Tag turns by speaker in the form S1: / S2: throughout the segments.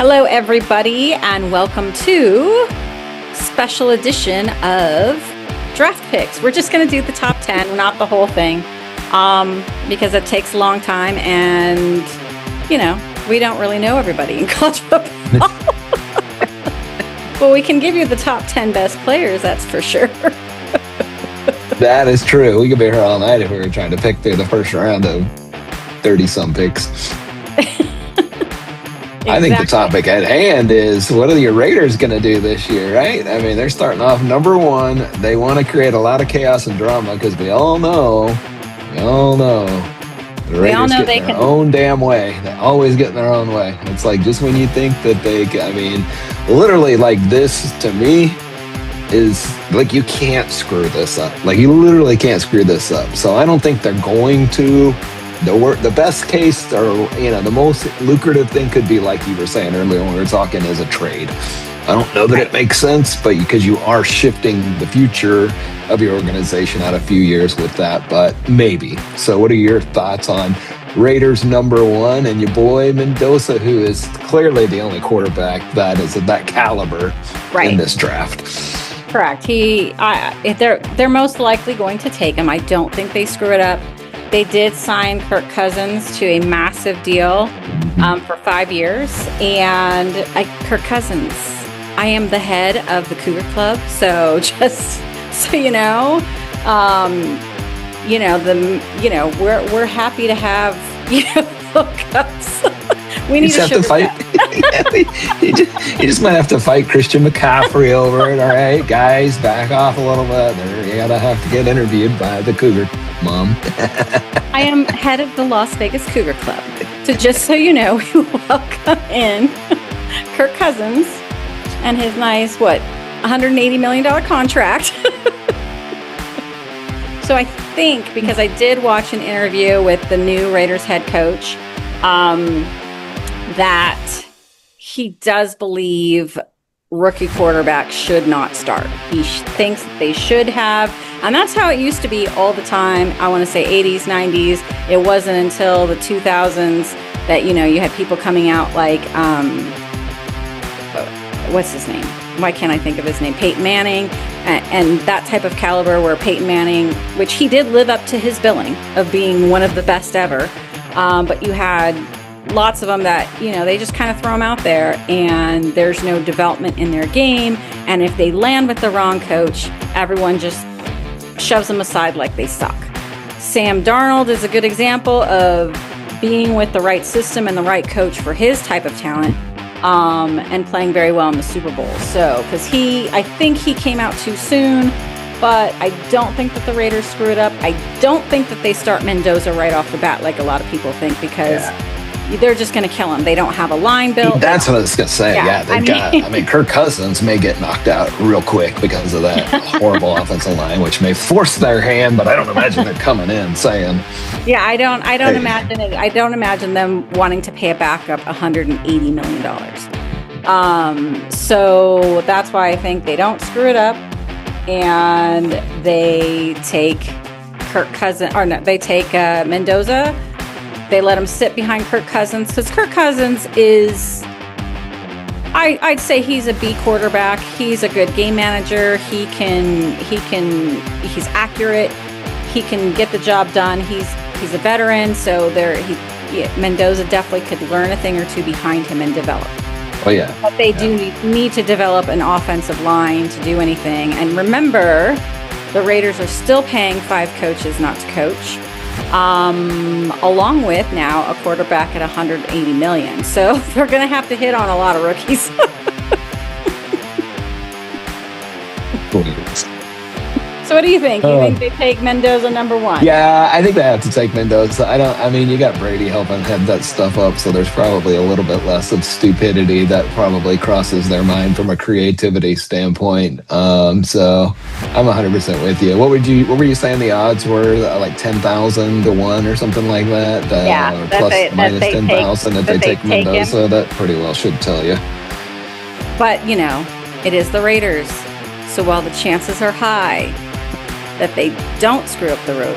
S1: Hello, everybody, and welcome to special edition of Draft Picks. We're just going to do the top 10, not the whole thing, because it takes a long time, and, you know, we don't really know everybody in college football. Well, we can give you the top 10 best players, that's for sure.
S2: That is true. We could be here all night if we were trying to pick through the first round of 30-some picks.
S1: Exactly.
S2: I think the topic at hand is, what are your Raiders going to do this year, right? I mean, they're starting off number one. They want to create a lot of chaos and drama because we all know, the Raiders get in their own damn way. They always get in their own way. It's like just when you think that literally, like, this to me is like, you can't screw this up. Like, you literally can't screw this up. So I don't think they're going to. The best case, or the most lucrative thing could be, like you were saying earlier when we were talking, is a trade. I don't know that it makes sense, but because you are shifting the future of your organization out a few years with that, but maybe. So what are your thoughts on Raiders number one and your boy Mendoza, who is clearly the only quarterback that is of that caliber in this draft?
S1: Correct. They're most likely going to take him. I don't think they screw it up. They did sign Kirk Cousins to a massive deal for 5 years. And Kirk Cousins, I am the head of the Cougar Club. So just so you know, we're happy to have hookups. We need to
S2: have to fight. You just might have to fight Christian McCaffrey over it. All right, guys, back off a little bit. You gotta have to get interviewed by the Cougar mom.
S1: I am head of the Las Vegas Cougar Club. So just so you know, we welcome in Kirk Cousins and his nice, $180 million contract. So I think, because I did watch an interview with the new Raiders head coach, that he does believe rookie quarterbacks should not start. He thinks that they should have, and that's how it used to be all the time. I want to say 80s, 90s. It wasn't until the 2000s that, you had people coming out like, what's his name? Why can't I think of his name? Peyton Manning, and that type of caliber, where Peyton Manning, which he did live up to his billing of being one of the best ever, but you had lots of them that, they just kind of throw them out there, and there's no development in their game. And if they land with the wrong coach, everyone just shoves them aside like they suck. Sam Darnold is a good example of being with the right system and the right coach for his type of talent, and playing very well in the Super Bowl. So, because I think he came out too soon, but I don't think that the Raiders screw it up. I don't think that they start Mendoza right off the bat like a lot of people think, because they're just going to kill him. They don't have a line built.
S2: That's what I was going to say. Kirk Cousins may get knocked out real quick because of that horrible offensive line, which may force their hand, but I don't imagine they're coming in saying.
S1: Yeah, I don't imagine it. I don't imagine them wanting to pay a backup $180 million. So that's why I think they don't screw it up, and they take they take Mendoza. They let him sit behind Kirk Cousins, because Kirk Cousins is, I'd say he's a B quarterback. He's a good game manager. He's accurate. He can get the job done. He's a veteran, so Mendoza definitely could learn a thing or two behind him and develop.
S2: Oh yeah.
S1: But they do need to develop an offensive line to do anything. And remember, the Raiders are still paying 5 coaches not to coach. Along with now a quarterback at $180 million. So they're going to have to hit on a lot of rookies. So what do you think? You think they take Mendoza number one?
S2: Yeah, I think they have to take Mendoza. You got Brady helping head that stuff up, so there's probably a little bit less of stupidity that probably crosses their mind from a creativity standpoint. So I'm 100% with you. What were you saying the odds were? Like 10,000 to 1 or something like that? Minus 10,000 if they take Mendoza. That pretty well should tell you.
S1: But, it is the Raiders. So while the chances are high that they don't screw up the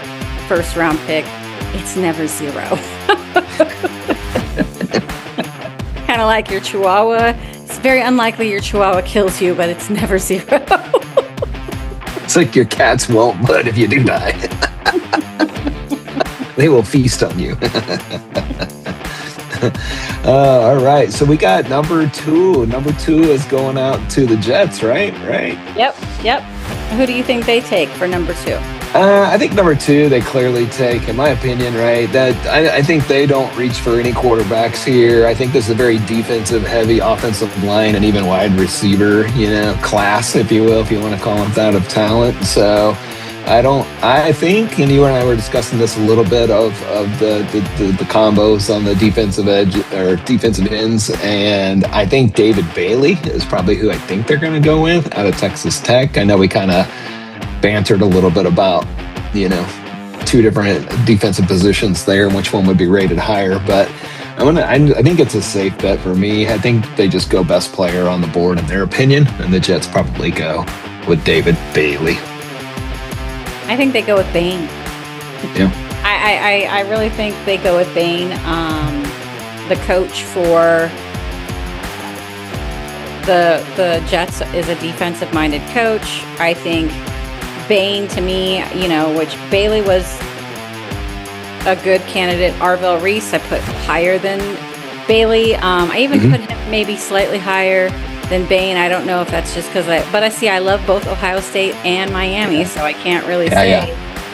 S1: first round pick, it's never zero. kind of like your Chihuahua. It's very unlikely your Chihuahua kills you, but it's never 0.
S2: It's like your cats won't, but if you do die, they will feast on you. All right, so we got number 2. Number 2 is going out to the Jets, right?
S1: Yep. Who do you think they take for number 2?
S2: I think number 2 they clearly take, in my opinion, right? That I think they don't reach for any quarterbacks here. I think this is a very defensive-heavy offensive line and even wide receiver, class, if you will, if you want to call it that, of talent. So I think, and you and I were discussing this a little bit of the combos on the defensive edge or defensive ends, and I think David Bailey is probably who I think they're going to go with out of Texas Tech. I know we kind of bantered a little bit about, 2 different defensive positions there and which one would be rated higher, but I think it's a safe bet for me. I think they just go best player on the board in their opinion, and the Jets probably go with David Bailey.
S1: I think they go with Bain.
S2: Yeah.
S1: I really think they go with Bain. The coach for the Jets is a defensive-minded coach. I think Bain, to me, which Bailey was a good candidate. Arvell Reese, I put higher than Bailey. I even put him maybe slightly higher than Bain. I don't know if that's just because I love both Ohio State and Miami, so I can't really say.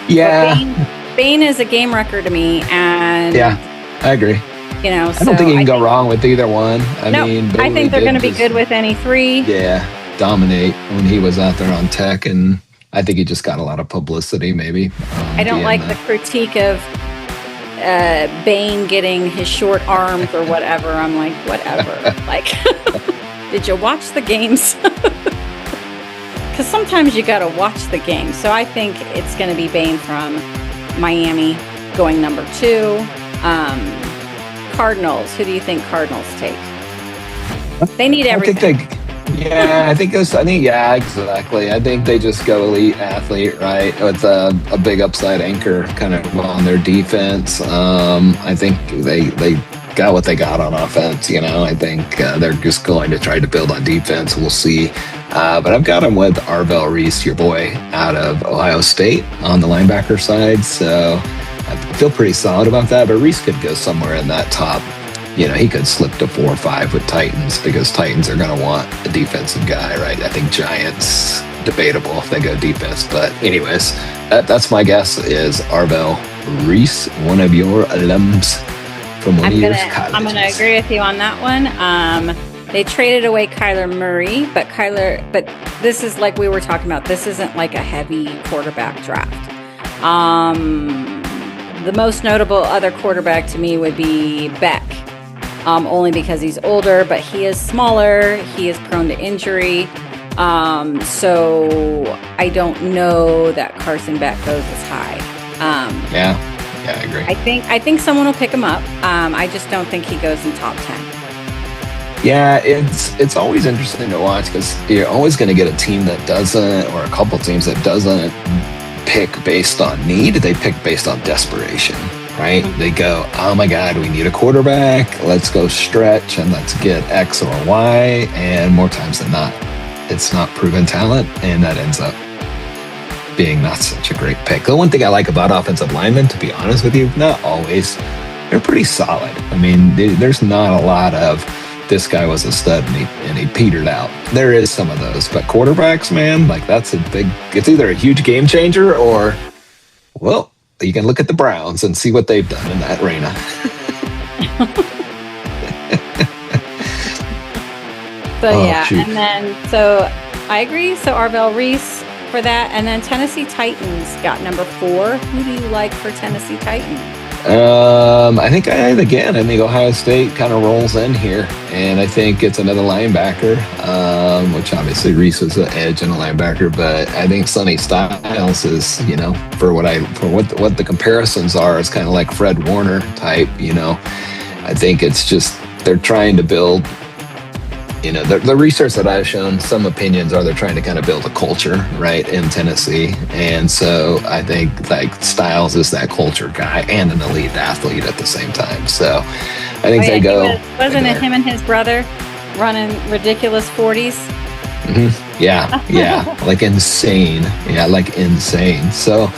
S2: Yeah.
S1: Bain is a game wrecker to me, and
S2: I agree. I don't think you can go wrong with either one.
S1: I think they're going to be good with any 3.
S2: Yeah, dominate when he was out there on Tech, and I think he just got a lot of publicity, maybe.
S1: I don't like the critique of Bain getting his short arms or whatever. I'm like, whatever. Like, did you watch the games? Because sometimes you got to watch the game. So I think it's going to be Bain from Miami going number 2. Cardinals. Who do you think Cardinals take? They need everything. Exactly. I think they just go elite athlete, right, with a big upside anchor kind of on their defense. I think they got what they got on offense. I think they're just going to try to build on defense. We'll see. But I've got them with Arvell Reese, your boy out of Ohio State, on the linebacker side. So I feel pretty solid about that. But Reese could go somewhere in that top. He could slip to 4 or 5 with Titans, because Titans are going to want a defensive guy, right? I think Giants, debatable if they go defense. But anyways, that's my guess, is Arvell Reese, one of your alums from one of your colleges. I'm going to agree with you on that one. They traded away Kyler Murray, but this is like we were talking about. This isn't like a heavy quarterback draft. The most notable other quarterback to me would be Beck. Only because he's older, but he is smaller. He is prone to injury. So I don't know that Carson Beck goes as high.
S2: I agree.
S1: I think someone will pick him up. I just don't think he goes in top 10.
S2: Yeah, it's always interesting to watch, because you're always going to get a team that doesn't, or a couple teams that doesn't pick based on need. They pick based on desperation. Right? They go, oh my God, we need a quarterback. Let's go stretch and let's get X or Y. And more times than not, it's not proven talent, and that ends up being not such a great pick. The one thing I like about offensive linemen, to be honest with you, not always, they're pretty solid. There's not a lot of this guy was a stud and he petered out. There is some of those, but quarterbacks, man, like that's it's either a huge game changer or, well, you can look at the Browns and see what they've done in that arena.
S1: And then, so I agree. So Arvell Reese for that. And then Tennessee Titans got number 4. Who do you like for Tennessee Titans?
S2: I think Ohio State kind of rolls in here, and I think it's another linebacker, which obviously Reese was an edge and a linebacker, but I think Sonny Styles is, for what the comparisons are, is kind of like Fred Warner type. I think it's just they're trying to build. The research that I've shown, some opinions are they're trying to kind of build a culture, right, in Tennessee. And so I think like Styles is that culture guy and an elite athlete at the same time. So I think they go.
S1: Wasn't it him and his brother running ridiculous 40s?
S2: Mm-hmm. Yeah, like insane. Yeah, like insane. So,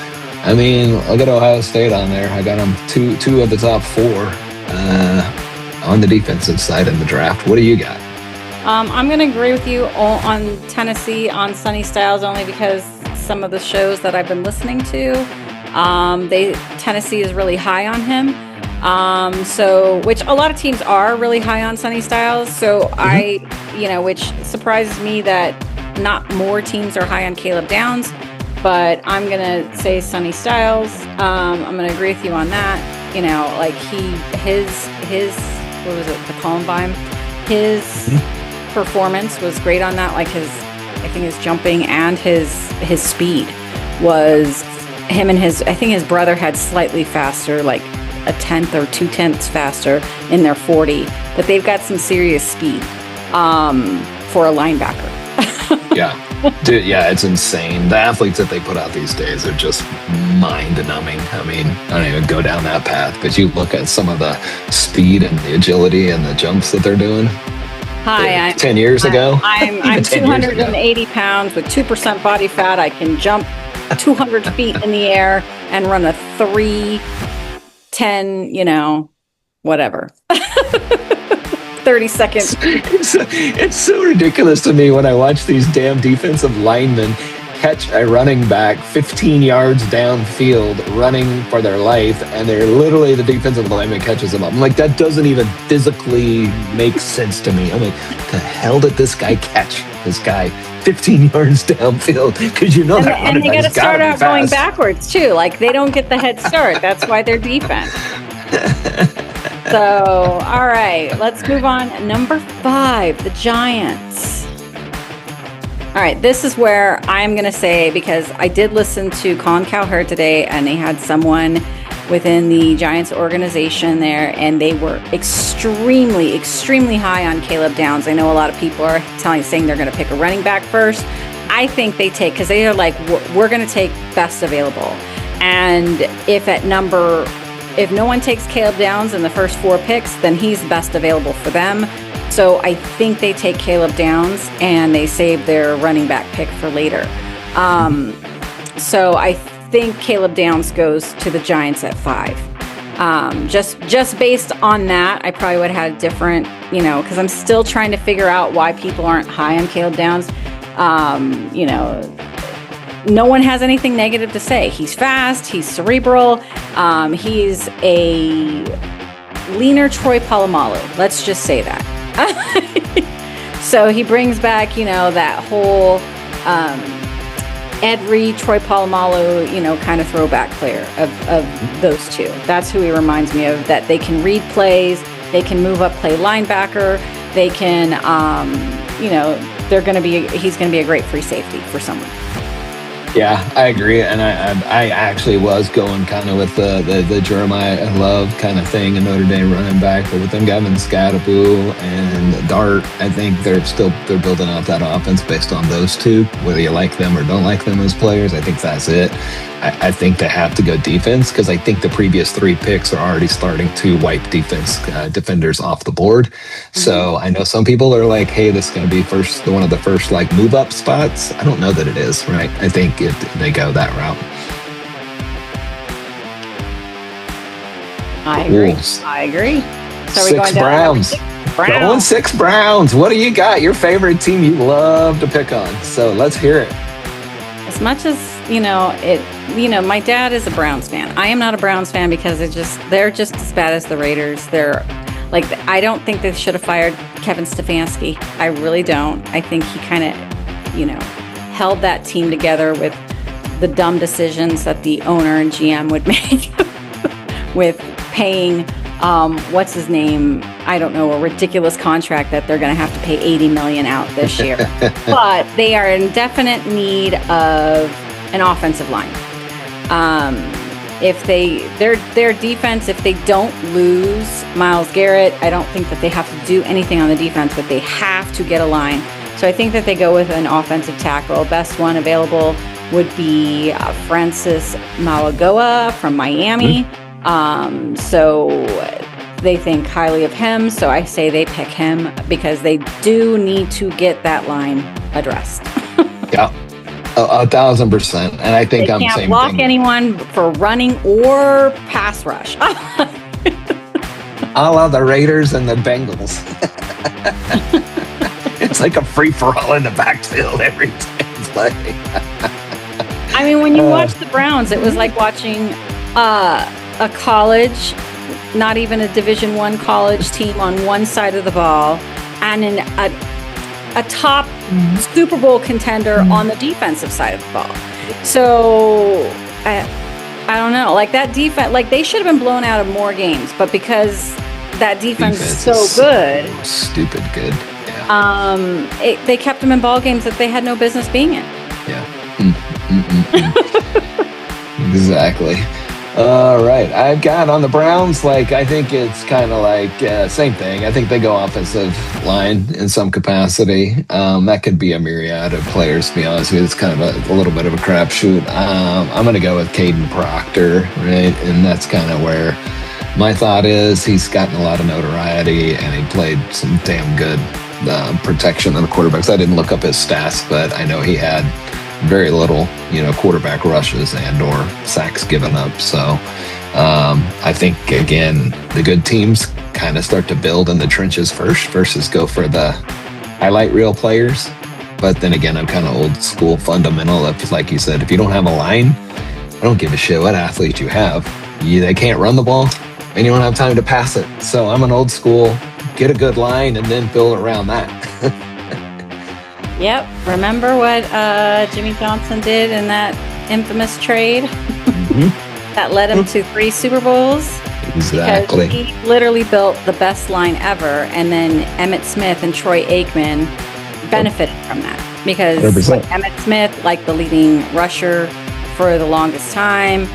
S2: I mean, look at Ohio State on there. I got them two of the top four on the defensive side in the draft. What do you got?
S1: I'm going to agree with you on Tennessee, on Sonny Styles, only because some of the shows that I've been listening to, Tennessee is really high on him. Which a lot of teams are really high on Sonny Styles. So which surprises me that not more teams are high on Caleb Downs, but I'm going to say Sonny Styles. I'm going to agree with you on that. Like his, what was it? The Columbine, his performance was great on that. Like I think his jumping and his speed was him and I think his brother had slightly faster, like a 1/10 or 2/10 faster in their 40, but they've got some serious speed for a linebacker.
S2: Dude, it's insane. The athletes that they put out these days are just mind-numbing. I mean, I don't even go down that path, but you look at some of the speed and the agility and the jumps that they're doing.
S1: Hi,
S2: 10 years ago.
S1: I'm 280 pounds with 2% body fat. I can jump 200 feet in the air and run a 3:10, whatever. 30 seconds.
S2: It's so ridiculous to me when I watch these damn defensive linemen catch a running back 15 yards downfield running for their life, and they're literally the defensive lineman catches them up. I'm like, that doesn't even physically make sense to me. I'm like, the hell did this guy catch this guy 15 yards downfild? Because that running back. And they got to start out going
S1: backwards too. Like they don't get the head start. That's why they're defense. So, all right, let's move on. Number 5, the Giants. All right, this is where I'm going to say, because I did listen to Colin Cowherd today, and they had someone within the Giants organization there, and they were extremely, extremely high on Caleb Downs. I know a lot of people are saying they're going to pick a running back first. I think they take, because they are like, we're going to take best available. And if no one takes Caleb Downs in the first 4 picks, then he's the best available for them. So I think they take Caleb Downs and they save their running back pick for later. So I think Caleb Downs goes to the Giants at 5. Just based on that, I probably would have had a different, because I'm still trying to figure out why people aren't high on Caleb Downs. No one has anything negative to say. He's fast. He's cerebral. He's a leaner Troy Polamalu. Let's just say that. So he brings back, that whole Ed Reed, Troy Polamalu, kind of throwback player of those two. That's who he reminds me of. That they can read plays. They can move up, play linebacker. They can, he's going to be a great free safety for someone.
S2: Yeah, I agree, and I actually was going kind of with the Jeremiah Love kind of thing, a Notre Dame running back, but with them having Scadaboo and Dart, I think they're building out that offense based on those two. Whether you like them or don't like them as players, I think that's it. I think they have to go defense because I think the previous 3 picks are already starting to wipe defenders off the board. So I know some people are like, hey, this is going to be one of the first like move up spots. I don't know that it is, right? I think they go that route.
S1: I agree. So
S2: 6 Browns. Going 6 Browns. What do you got? Your favorite team you love to pick on. So let's hear it.
S1: As much as, my dad is a Browns fan. I am not a Browns fan because they're just as bad as the Raiders. They're like, I don't think they should have fired Kevin Stefanski. I really don't. I think he kind of, held that team together with the dumb decisions that the owner and GM would make with paying, what's his name? I don't know, a ridiculous contract that they're going to have to pay $80 million out this year. But they are in definite need of an offensive line. If their defense, if they don't lose Myles Garrett, I don't think that they have to do anything on the defense, but they have to get a line. So I think that they go with an offensive tackle. Best one available would be Francis Mauigoa from Miami. So they think highly of him, so I say they pick him because they do need to get that line addressed.
S2: Yeah, 1,000%. And I think
S1: They
S2: I'm the
S1: can't
S2: same
S1: block
S2: thing.
S1: anyone for running or pass rush.
S2: A la the Raiders and the Bengals. It's like a free-for-all in the backfield every play.
S1: I mean, when you watch the Browns, it was like watching a college, not even a Division I college team on one side of the ball, and a top Super Bowl contender on the defensive side of the ball. So I don't know, like that defense, like they should have been blown out of more games, but because that defense is so good,
S2: stupid good. Yeah.
S1: They kept them in ball games that they had no business being in.
S2: Yeah. Exactly. All right. I've got on the Browns, like, I think it's kind of like same thing. I think they go offensive line in some capacity. That could be a myriad of players, to be honest with you. It's kind of a little bit of a crapshoot. I'm going to go with Caden Proctor, right? And that's kind of where my thought is. He's gotten a lot of notoriety, and he played some damn good protection on the quarterbacks. I didn't look up his stats, but I know he had very little, quarterback rushes and or sacks given up. So I think, again, the good teams kind of start to build in the trenches first versus go for the highlight reel players. But then again, I'm kind of old school fundamental. Like you said, if you don't have a line, I don't give a shit what athlete you have. They can't run the ball, and you don't have time to pass it. So I'm an old school, get a good line and then build around that.
S1: Yep. Remember what Jimmy Johnson did in that infamous trade that led him to 3 Super Bowls?
S2: Exactly.
S1: Because he literally built the best line ever, and then Emmitt Smith and Troy Aikman benefited from that because
S2: 100%.
S1: Emmitt Smith, like the leading rusher for the longest time.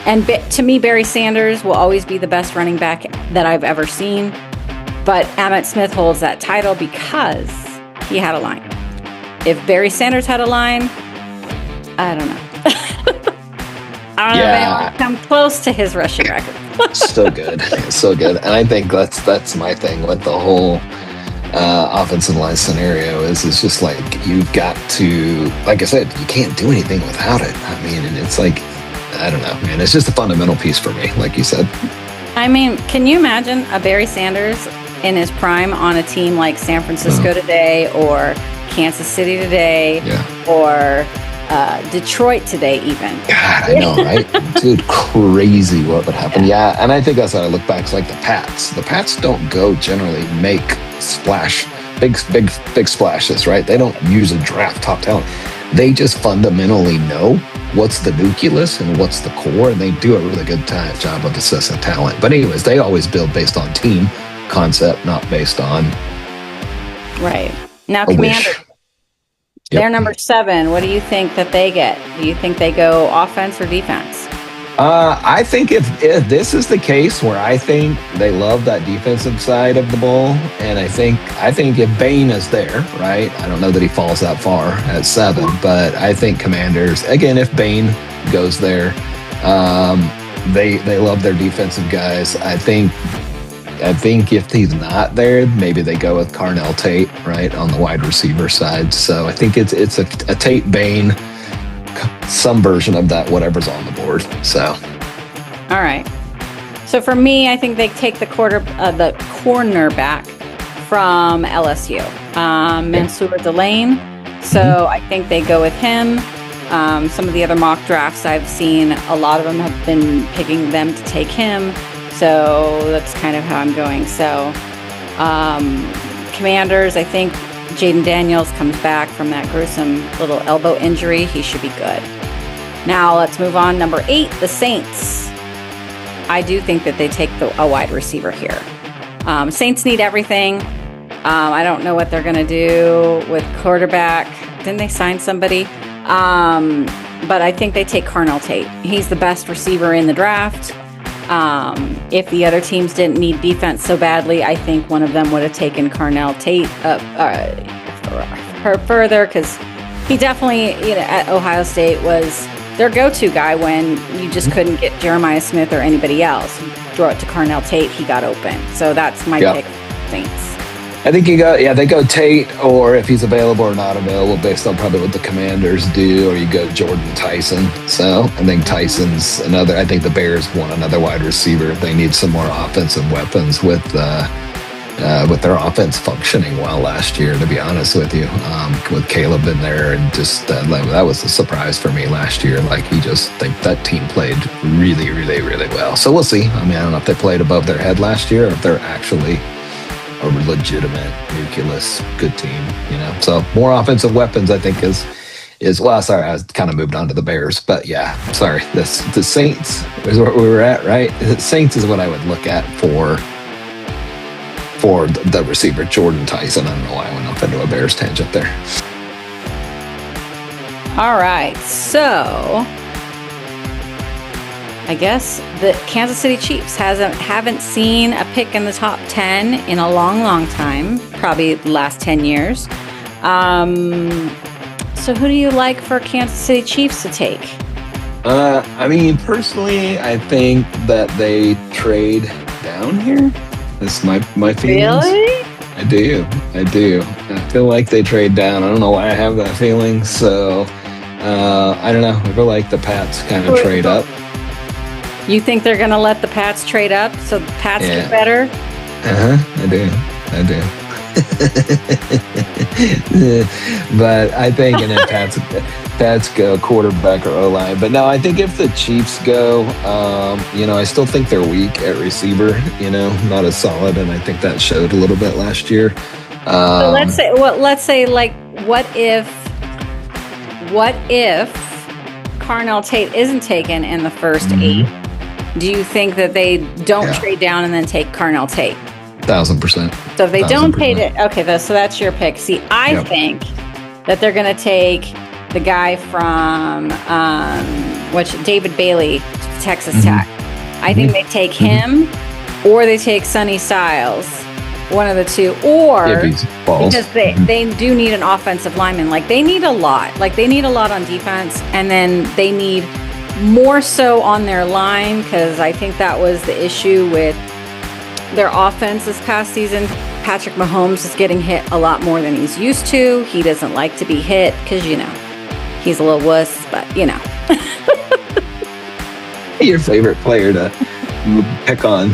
S1: And to me, Barry Sanders will always be the best running back that I've ever seen. But Emmitt Smith holds that title because he had a line. If Barry Sanders had a line, I don't know. I don't know if anyone come close to his rushing record.
S2: So good. So good. And I think that's my thing with the whole offensive line scenario is just like, you've got to, like I said, you can't do anything without it. I mean, and it's like, I don't know, man. It's just a fundamental piece for me, like you said.
S1: I mean, can you imagine a Barry Sanders in his prime on a team like San Francisco today, or Kansas City today, or Detroit today even?
S2: God, I know, right? Dude, crazy what would happen. Yeah, and I think that's how I look back. It's like the Pats. The Pats don't go generally make big splashes, right? They don't use a draft top talent. They just fundamentally know what's the nucleus and what's the core, and they do a really good job of assessing talent. But anyways, they always build based on team concept, not based on
S1: now Commanders. They're number 7. What do you think that they get? Do you think they go offense or defense?
S2: I think if this is the case where I think they love that defensive side of the ball, and I think if Bain is there, right? I don't know that he falls that far at 7, but I think Commanders, again, if Bain goes there, they love their defensive guys. I think if he's not there, maybe they go with Carnell Tate, right, on the wide receiver side. So I think it's a Tate Bain, some version of that, whatever's on the board. So,
S1: all right. So for me, I think they take the cornerback from LSU, Mansour Delane. So I think they go with him. Some of the other mock drafts I've seen, a lot of them have been picking them to take him. So that's kind of how I'm going. So Commanders, I think Jaden Daniels comes back from that gruesome little elbow injury. He should be good. Now let's move on. Number 8, the Saints. I do think that they take a wide receiver here. Saints need everything. I don't know what they're going to do with quarterback. Didn't they sign somebody? But I think they take Carnell Tate. He's the best receiver in the draft. If the other teams didn't need defense so badly, I think one of them would have taken Carnell Tate further, because he definitely, at Ohio State was their go-to guy when you just couldn't get Jeremiah Smith or anybody else. throw it to Carnell Tate, he got open. So that's my pick, Saints.
S2: I think they go Tate, or if he's available or not available, based on probably what the Commanders do, or you go Jordan Tyson. So I think Tyson's another. I think the Bears want another wide receiver. They need some more offensive weapons with their offense functioning well last year. To be honest with you, with Caleb in there, and just that was a surprise for me last year. Like that team played really, really, really well. So we'll see. I mean, I don't know if they played above their head last year, or if they're actually a legitimate, nucleus, good team, So more offensive weapons, I think, is well. Sorry, I was kind of moved on to the Bears, but yeah, sorry. The Saints is where we were at, right? The Saints is what I would look at for the receiver, Jordan Tyson. I don't know why I went off into a Bears tangent there.
S1: All right, so I guess the Kansas City Chiefs haven't seen a pick in the top 10 in a long, long time, probably the last 10 years. So who do you like for Kansas City Chiefs to take?
S2: I mean, personally, I think that they trade down here. That's my feelings.
S1: Really?
S2: I do. I feel like they trade down. I don't know why I have that feeling. So, I don't know. I feel like the Pats kind of trade up.
S1: You think they're going to let the Pats trade up so the Pats get better?
S2: I do. But I think, and then Pats go quarterback or O-line. But no, I think if the Chiefs go, I still think they're weak at receiver, not as solid. And I think that showed a little bit last year.
S1: So let's say, like, what if Carnell Tate isn't taken in the first 8? Do you think that they don't trade down and then take Carnell Tate?
S2: 1,000%.
S1: So if they don't take it, okay, so that's your pick. See, I think that they're going to take the guy from David Bailey, Texas Tech. I think they take him, or they take Sonny Styles, one of the two, or because they do need an offensive lineman. Like they need a lot. Like they need a lot on defense, and then they need more so on their line, because I think that was the issue with their offense this past season. Patrick Mahomes is getting hit a lot more than he's used to. He doesn't like to be hit because, he's a little wuss, but,
S2: Your favorite player to pick on.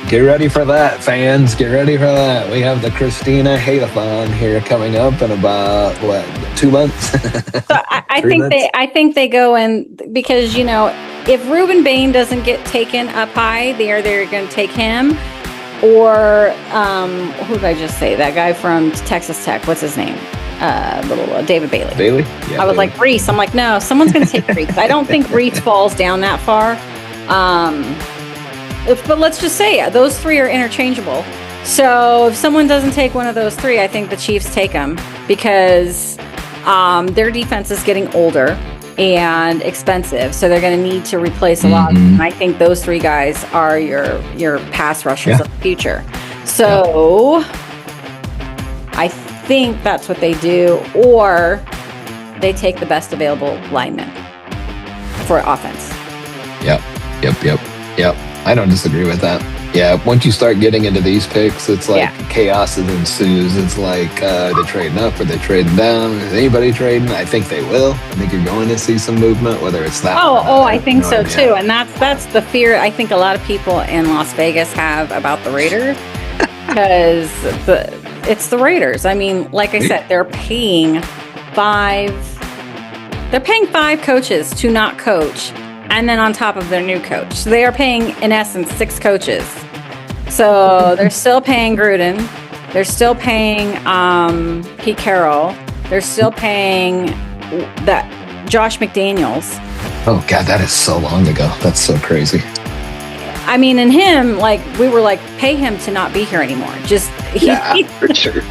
S2: Get ready for that, fans. Get ready for that. We have the Christina Hate-a-thon here coming up in about, 2 months?
S1: So I think they go in because, if Reuben Bain doesn't get taken up high, they're going to take him. Or who did I just say? That guy from Texas Tech. What's his name? David Bailey.
S2: Bailey? Yeah,
S1: I was like, Reese. I'm like, no, someone's going to take Reese. I don't think Reese falls down that far. But let's just say those 3 are interchangeable. So if someone doesn't take one of those 3, I think the Chiefs take them because their defense is getting older and expensive, so they're going to need to replace a lot. And I think those 3 guys are your pass rushers of the future. So I think that's what they do, or they take the best available lineman for offense. Yep.
S2: I don't disagree with that. Yeah, once you start getting into these picks, it's like chaos ensues. It's like they're trading up or they're trading down. Is anybody trading? I think they will. I think you're going to see some movement, whether it's that.
S1: I think so too. And that's the fear I think a lot of people in Las Vegas have about the Raiders, because it's the Raiders. I mean, like I said, they're paying 5 coaches to not coach. And then on top of their new coach. So they are paying, in essence, 6 coaches. So they're still paying Gruden. They're still paying Pete Carroll. They're still paying that Josh McDaniels.
S2: Oh, God, that is so long ago. That's so crazy.
S1: I mean, and him, like, we were like, pay him to not be here anymore.
S2: For sure.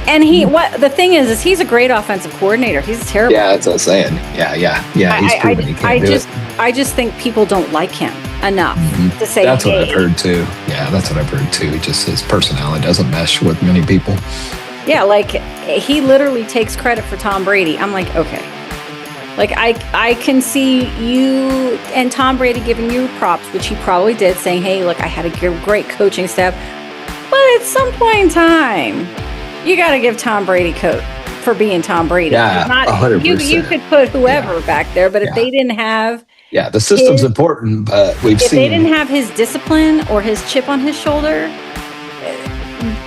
S1: And the thing is he's a great offensive coordinator. He's terrible.
S2: Yeah, that's what I'm saying. Yeah. He's proven he can't do it.
S1: I just think people don't like him enough to say.
S2: That's what I've heard too. Yeah, that's what I've heard too. Just his personality doesn't mesh with many people.
S1: Yeah, like he literally takes credit for Tom Brady. I'm like, okay. Like I can see you and Tom Brady giving you props, which he probably did, saying, "Hey, look, I had a great coaching staff." But at some point in time, you got to give Tom Brady for being Tom Brady.
S2: Yeah,
S1: Not
S2: 100%.
S1: you could put whoever back there, but if they didn't have
S2: the system's important, but
S1: if they didn't have his discipline or his chip on his shoulder,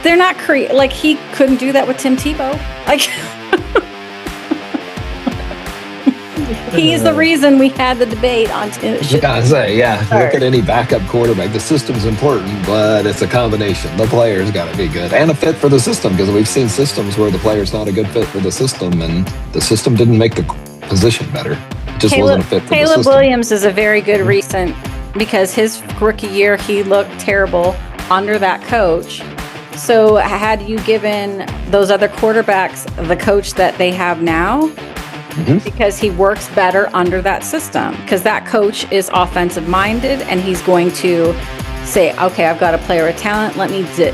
S1: they're not like he couldn't do that with Tim Tebow. Like he's the reason we had the debate on.
S2: I gotta say, look at any backup quarterback. The system's important, but it's a combination. The player's got to be good and a fit for the system, because we've seen systems where the player's not a good fit for the system, and the system didn't make the position better. It just wasn't a fit for the system.
S1: Caleb Williams is a very good recent, because his rookie year he looked terrible under that coach. So had you given those other quarterbacks the coach that they have now? Because he works better under that system, because that coach is offensive minded, and he's going to say, okay, I've got a player of talent.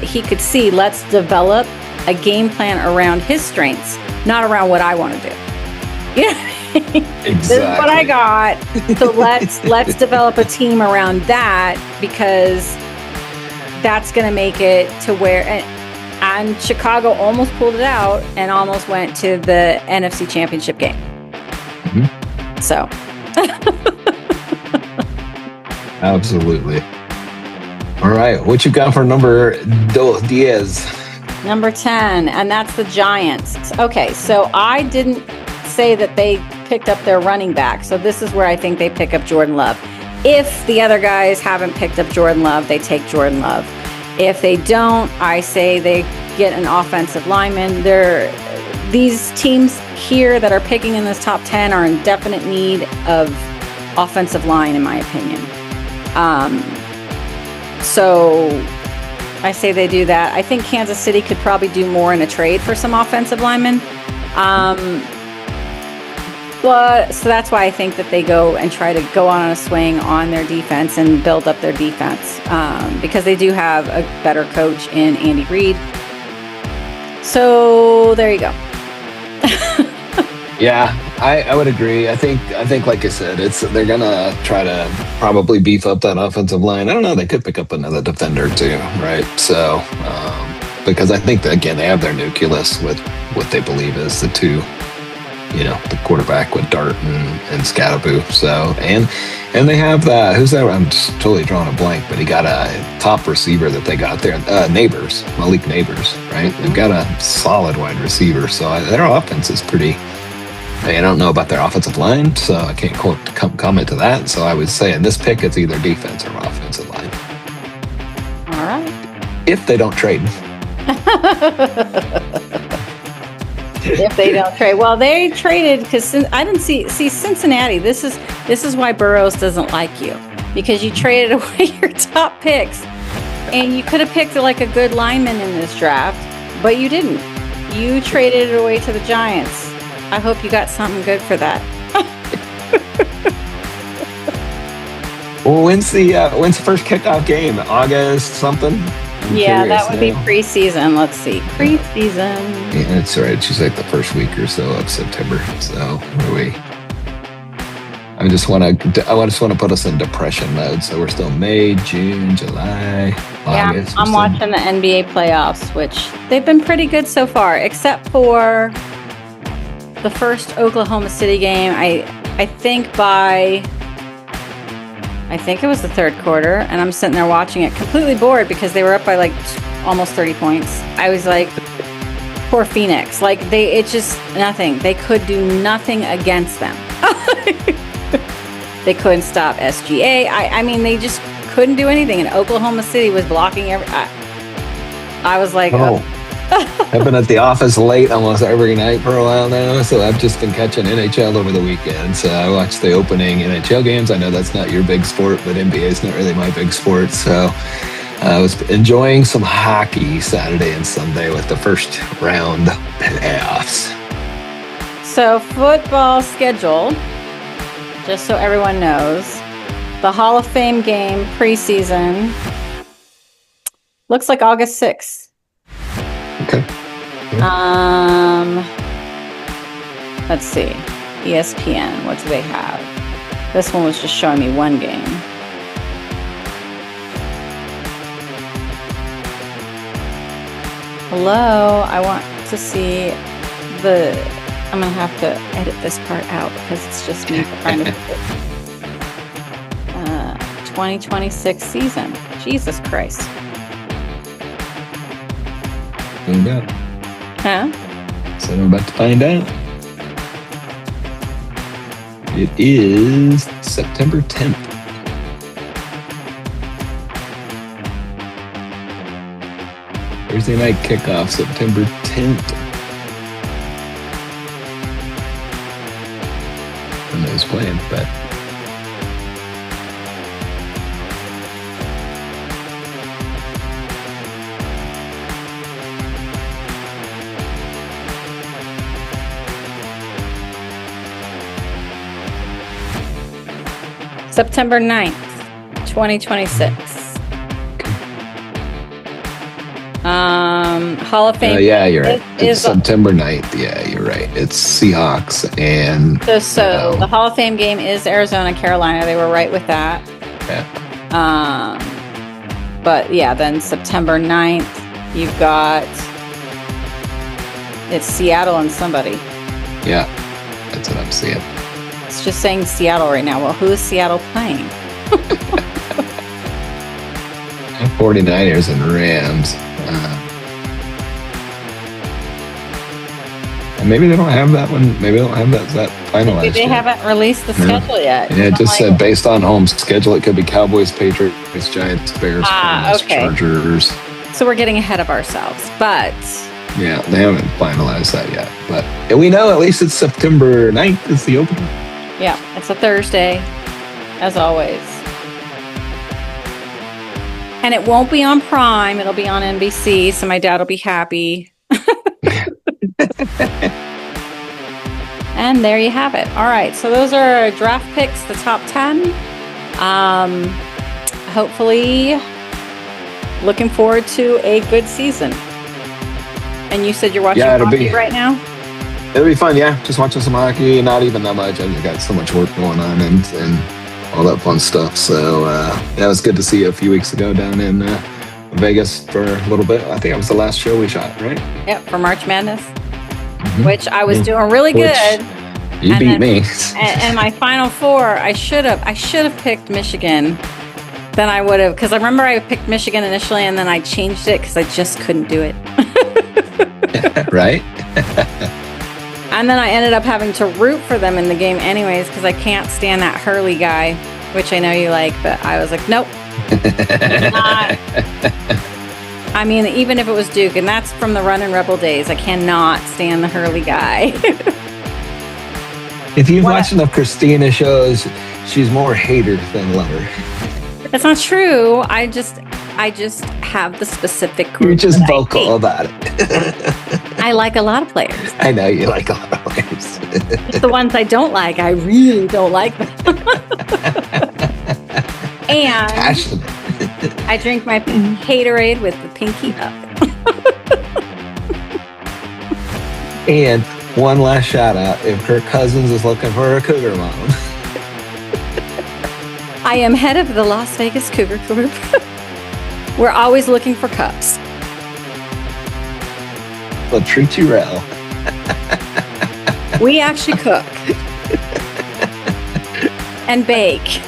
S1: He could see, let's develop a game plan around his strengths, not around what I want to do. Exactly. This is what I got. So let's develop a team around that, because that's going to make it to where, and Chicago almost pulled it out and almost went to the NFC Championship game. So.
S2: Absolutely. All right. What you got for number Diaz?
S1: Number 10, and that's the Giants. Okay, so I didn't say that they picked up their running back. So this is where I think they pick up Jordan Love. If the other guys haven't picked up Jordan Love, they take Jordan Love. If they don't, I say they get an offensive lineman. These teams here that are picking in this top 10 are in definite need of offensive line, in my opinion. So I say they do that. I think Kansas City could probably do more in a trade for some offensive linemen. But so that's why I think that they go and try to go on a swing on their defense and build up their defense, because they do have a better coach in Andy Reid. So there you go.
S2: Yeah, I would agree. I think like I said, they're gonna try to probably beef up that offensive line. I don't know, they could pick up another defender too, right? So because I think that, again, they have their nucleus with what they believe is the two, the quarterback with Dart and Scadaboo. So and they have who's that? I'm just totally drawing a blank, but he got a top receiver that they got there. Malik Neighbors, right? They've got a solid wide receiver. So their offense is pretty. I don't know about their offensive line, so I can't comment to that. So I would say in this pick, it's either defense or offensive line.
S1: All right.
S2: If they don't trade.
S1: If they don't trade, well, they traded because I didn't see Cincinnati. This is why Burrows doesn't like you, because you traded away your top picks, and you could have picked like a good lineman in this draft, but you didn't. You traded it away to the Giants. I hope you got something good for that.
S2: Well, when's the first kickoff game? August something? I'm curious
S1: that would be preseason. Let's see, preseason.
S2: Yeah, that's right. She's like the first week or so of September. So I just want to put us in depression mode. So we're still May, June, July, August.
S1: Yeah, I'm watching the NBA playoffs, which they've been pretty good so far, except for the first Oklahoma City game. I think it was the third quarter, and I'm sitting there watching it completely bored because they were up by like almost 30 points. I was like, poor Phoenix. Like it's just nothing. They could do nothing against them. They couldn't stop SGA. I mean, they just couldn't do anything. And Oklahoma City was blocking I was like,
S2: oh. I've been at the office late almost every night for a while now, so I've just been catching NHL over the weekend. So I watched the opening NHL games. I know that's not your big sport, but NBA is not really my big sport. So I was enjoying some hockey Saturday and Sunday with the first round playoffs.
S1: So football schedule, just so everyone knows, the Hall of Fame game preseason looks like August 6th.
S2: Okay.
S1: Let's see. ESPN. What do they have? This one was just showing me one game. Hello, I want to see I'm gonna have to edit this part out because it's just me trying to 2026 season. Jesus Christ.
S2: Find out.
S1: Huh?
S2: So I'm about to find out. It is September 10th. Thursday night kickoff, September 10th. I don't know who's playing, but
S1: September 9th, 2026. Hall of Fame.
S2: yeah, you're right. It's September 9th. Yeah, you're right. It's Seahawks and
S1: so the Hall of Fame game is Arizona, Carolina. They were right with that.
S2: Yeah.
S1: But yeah, then September 9th, you've got it's Seattle and somebody.
S2: Yeah, that's what I'm seeing.
S1: It's just saying Seattle right now. Well, who is Seattle playing?
S2: 49ers and Rams. And maybe they don't have that one. Maybe they don't have that finalized.
S1: Maybe they haven't released the schedule yet.
S2: Yeah, it just said based on home schedule, it could be Cowboys, Patriots, Giants, Bears, Cardinals,
S1: okay.
S2: Chargers.
S1: So we're getting ahead of ourselves, but
S2: yeah, they haven't finalized that yet. But and we know at least it's September 9th is the opening.
S1: Yeah, it's a Thursday, as always. And it won't be on Prime. It'll be on NBC, so my dad will be happy. And there you have it. All right, so those are our draft picks, the top 10. Hopefully, looking forward to a good season. And you said you're watching hockey right now?
S2: It'll be fun, yeah. Just watching some hockey, not even that much. I just got so much work going on and all that fun stuff. So, yeah, it was good to see you a few weeks ago down in Vegas for a little bit. I think it was the last show we shot, right?
S1: Yep, for March Madness, which I was doing really good.
S2: You beat me.
S1: And my Final Four, I should have picked Michigan. Then I would have, because I remember I picked Michigan initially, and then I changed it because I just couldn't do it.
S2: Right.
S1: And then I ended up having to root for them in the game anyways, because I can't stand that Hurley guy, which I know you like, but I was like, nope. Not. I mean, even if it was Duke, and that's from the Runnin' Rebel days, I cannot stand the Hurley guy.
S2: If you've watched enough Christina shows, she's more hater than lover.
S1: That's not true. I just have the specific group.
S2: You're just vocal about it.
S1: I like a lot of players.
S2: I know you like a lot of players.
S1: Just the ones I don't like, I really don't like them. And
S2: passionate.
S1: I drink my Haterade with the pinky up.
S2: And one last shout out: if Kirk Cousins is looking for a cougar mom,
S1: I am head of the Las Vegas Cougar Group. We're always looking for cups.
S2: They'll treat you well.
S1: We actually cook and bake.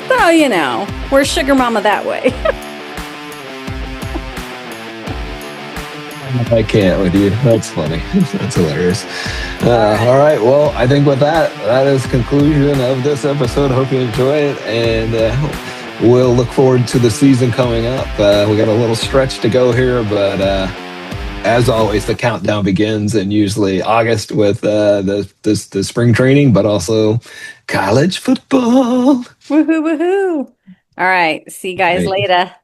S1: So, you know, we're sugar mama that way.
S2: I can't with you. That's funny. That's hilarious. All right. Well, I think with that is the conclusion of this episode. Hope you enjoy it, and we'll look forward to the season coming up. We got a little stretch to go here, but as always, the countdown begins in usually August with the spring training, but also college football.
S1: Woohoo, woohoo. All right. See you guys later.